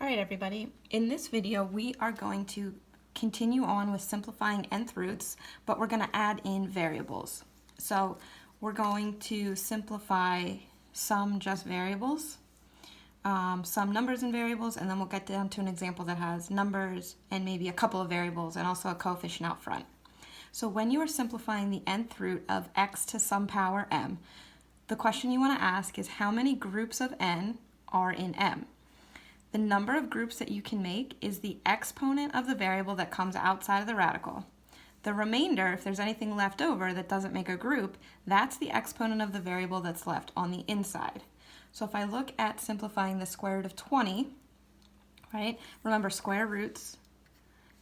All right, everybody. In this video, we are going to continue on with simplifying nth roots, but we're going to add in variables. So we're going to simplify some just variables, some numbers and variables, and then we'll get down to an example that has numbers and maybe a couple of variables and also a coefficient out front. So when you are simplifying the nth root of x to some power m, the question you want to ask is how many groups of n are in m? The number of groups that you can make is the exponent of the variable that comes outside of the radical. The remainder, if there's anything left over that doesn't make a group, that's the exponent of the variable that's left on the inside. So if I look at simplifying the square root of 20, right? Remember, square roots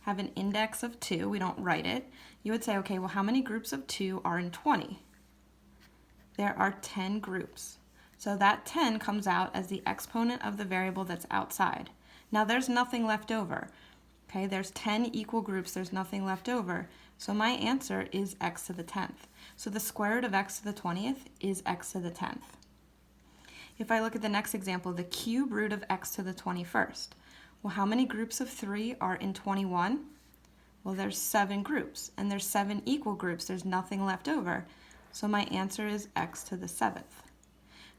have an index of 2. We don't write it. You would say, okay, well, how many groups of 2 are in 20? There are 10 groups. So that 10 comes out as the exponent of the variable that's outside. Now there's nothing left over. Okay, there's 10 equal groups, there's nothing left over. So my answer is x to the 10th. So the square root of x to the 20th is x to the 10th. If I look at the next example, the cube root of x to the 21st. Well, how many groups of 3 are in 21? Well, there's 7 groups, and there's 7 equal groups. There's nothing left over. So my answer is x to the 7th.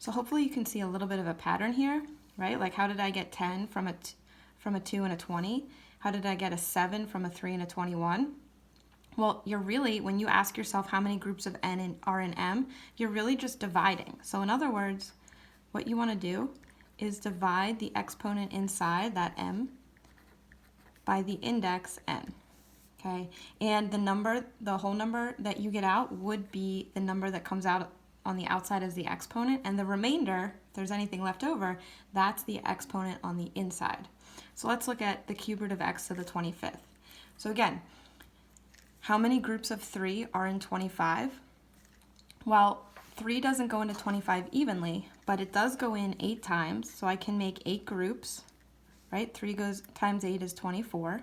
So hopefully you can see a little bit of a pattern here, right? Like how did I get 10 from a 2 and a 20? How did I get a 7 from a 3 and a 21? Well, you're really, when you ask yourself how many groups of n are in m, you're really just dividing. So in other words, what you want to do is divide the exponent inside that m by the index n. Okay, and the whole number that you get out would be the number that comes out on the outside as the exponent, and the remainder, if there's anything left over, that's the exponent on the inside. So let's look at the cube root of x to the 25th. So again, how many groups of 3 are in 25? Well, 3 doesn't go into 25 evenly, but it does go in 8 times, so I can make 8 groups, right? 3 goes times 8 is 24,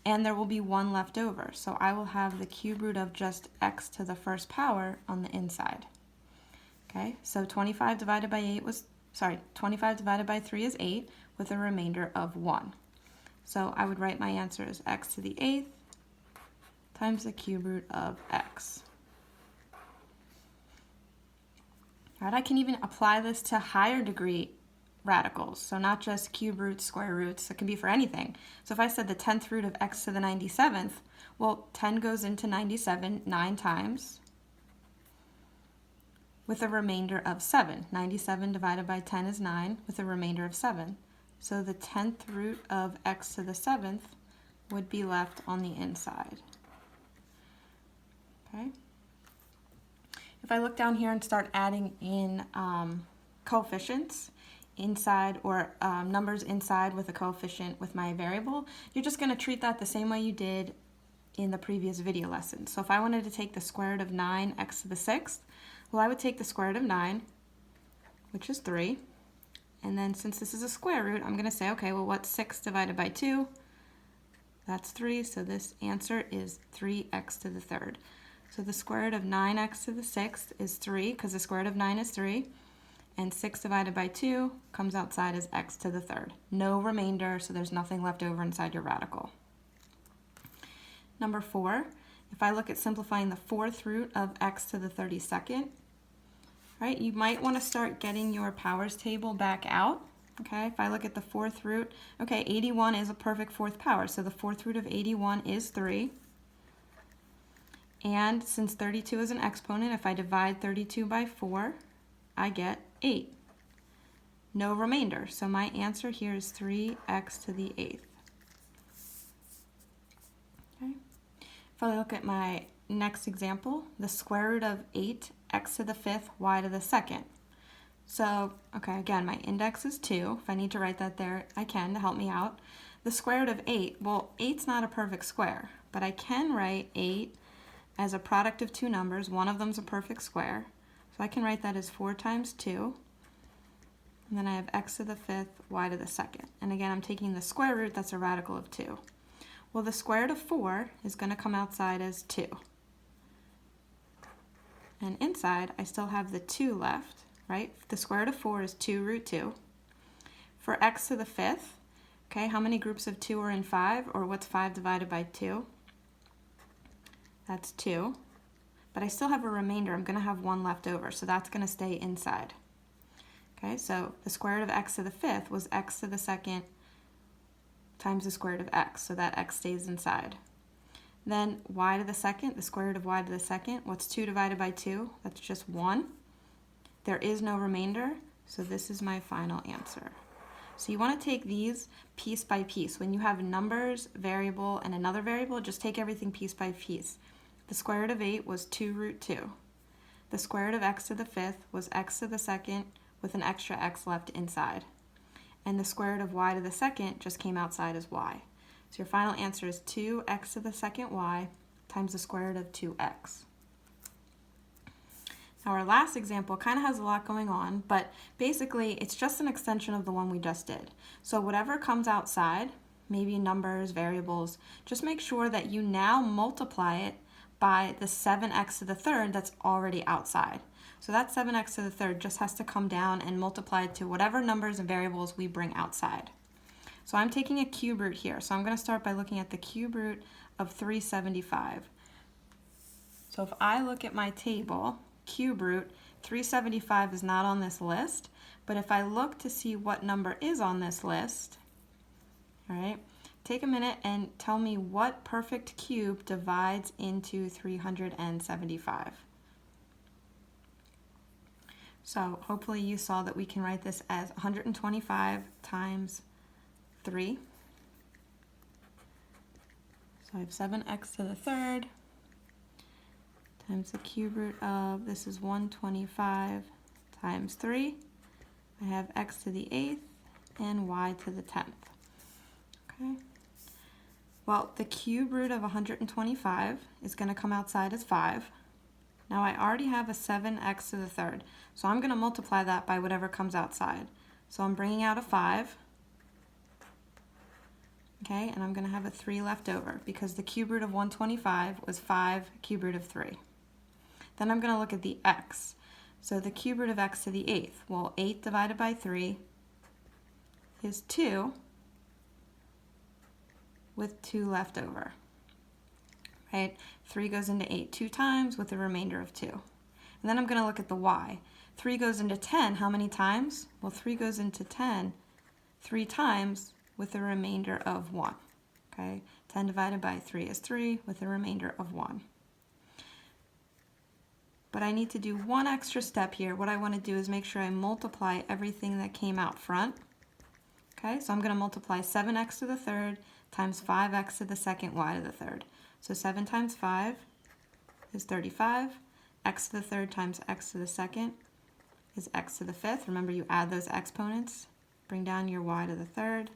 and there will be 1 left over. So I will have the cube root of just x to the first power on the inside. Okay, so 25 divided by 3 is 8 with a remainder of 1. So I would write my answer as x to the 8th times the cube root of x. All right, I can even apply this to higher degree radicals, so not just cube roots, square roots, it can be for anything. So if I said the 10th root of x to the 97th, well, 10 goes into 97 9 times, with a remainder of 7. 97 divided by 10 is 9, with a remainder of 7. So the 10th root of x to the 7th would be left on the inside. Okay. If I look down here and start adding in coefficients inside, or numbers inside with a coefficient with my variable, you're just going to treat that the same way you did in the previous video lesson. So if I wanted to take the square root of 9x to the 6th, well, I would take the square root of 9, which is 3, and then since this is a square root, I'm going to say, okay, well, what's 6 divided by 2? That's 3, so this answer is 3x to the 3rd. So the square root of 9x to the 6th is 3, because the square root of 9 is 3, and 6 divided by 2 comes outside as x to the 3rd. No remainder, so there's nothing left over inside your radical. Number 4. If I look at simplifying the 4th root of x to the 32nd, right, you might want to start getting your powers table back out. Okay, if I look at the 4th root, okay, 81 is a perfect 4th power, so the 4th root of 81 is 3. And since 32 is an exponent, if I divide 32 by 4, I get 8. No remainder, so my answer here is 3x to the 8th. Okay. If I look at my next example, the square root of 8x to the 5th y to the 2nd. So, okay, again, my index is 2. If I need to write that there, I can to help me out. The square root of 8, well, 8's not a perfect square, but I can write 8 as a product of two numbers. One of them's a perfect square. So I can write that as 4 times 2. And then I have x to the 5th, y to the 2nd. And again, I'm taking the square root, that's a radical of 2. Well, the square root of 4 is going to come outside as 2. And inside, I still have the 2 left, right? The square root of 4 is 2 root 2. For x to the 5th, Okay, how many groups of 2 are in 5, or what's 5 divided by 2? That's 2. But I still have a remainder. I'm going to have 1 left over, so that's going to stay inside. Okay, so the square root of x to the 5th was x to the 2nd times the square root of x, so that x stays inside. Then y to the 2nd, the square root of y to the 2nd, what's 2 divided by 2? That's just 1. There is no remainder, so this is my final answer. So you want to take these piece by piece. When you have numbers, variable, and another variable, just take everything piece by piece. The square root of 8 was 2 root 2. The square root of x to the 5th was x to the 2nd with an extra x left inside. And the square root of y to the 2nd just came outside as y. So your final answer is 2x to the 2nd y times the square root of 2x. Now our last example kind of has a lot going on, but basically it's just an extension of the one we just did. So whatever comes outside, maybe numbers, variables, just make sure that you now multiply it by the 7x to the 3rd that's already outside. So that 7x to the 3rd just has to come down and multiply to whatever numbers and variables we bring outside. So I'm taking a cube root here. So I'm going to start by looking at the cube root of 375. So if I look at my table, cube root, 375 is not on this list, but if I look to see what number is on this list, all right, take a minute and tell me what perfect cube divides into 375. So hopefully you saw that we can write this as 125 times 3. So I have 7x to the 3rd times the cube root of, this is 125 times 3. I have x to the 8th and y to the 10th. Okay. Well, the cube root of 125 is going to come outside as 5. Now I already have a 7x to the 3rd, so I'm going to multiply that by whatever comes outside. So I'm bringing out a 5, okay, and I'm going to have a 3 left over because the cube root of 125 was 5 cube root of 3. Then I'm going to look at the x. So the cube root of x to the 8th, well, 8 divided by 3 is 2 with 2 left over. Right? 3 goes into 8 2 times with a remainder of 2. And then I'm going to look at the y. 3 goes into 10 how many times? Well, 3 goes into 10 3 times with a remainder of 1. Okay? 10 divided by 3 is 3 with a remainder of 1. But I need to do one extra step here. What I want to do is make sure I multiply everything that came out front. Okay? So I'm going to multiply 7x to the 3rd times 5x to the 2nd y to the 3rd. So 7 times 5 is 35. X to the 3rd times x to the 2nd is x to the 5th. Remember, you add those exponents. Bring down your y to the 3rd.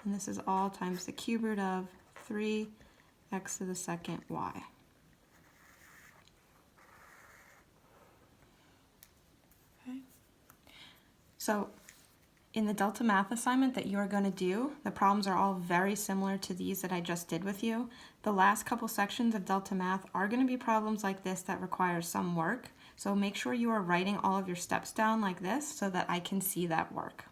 And this is all times the cube root of 3x to the 2nd y. Okay. So in the Delta Math assignment that you're going to do, the problems are all very similar to these that I just did with you. The last couple sections of Delta Math are going to be problems like this that require some work. So make sure you are writing all of your steps down like this so that I can see that work.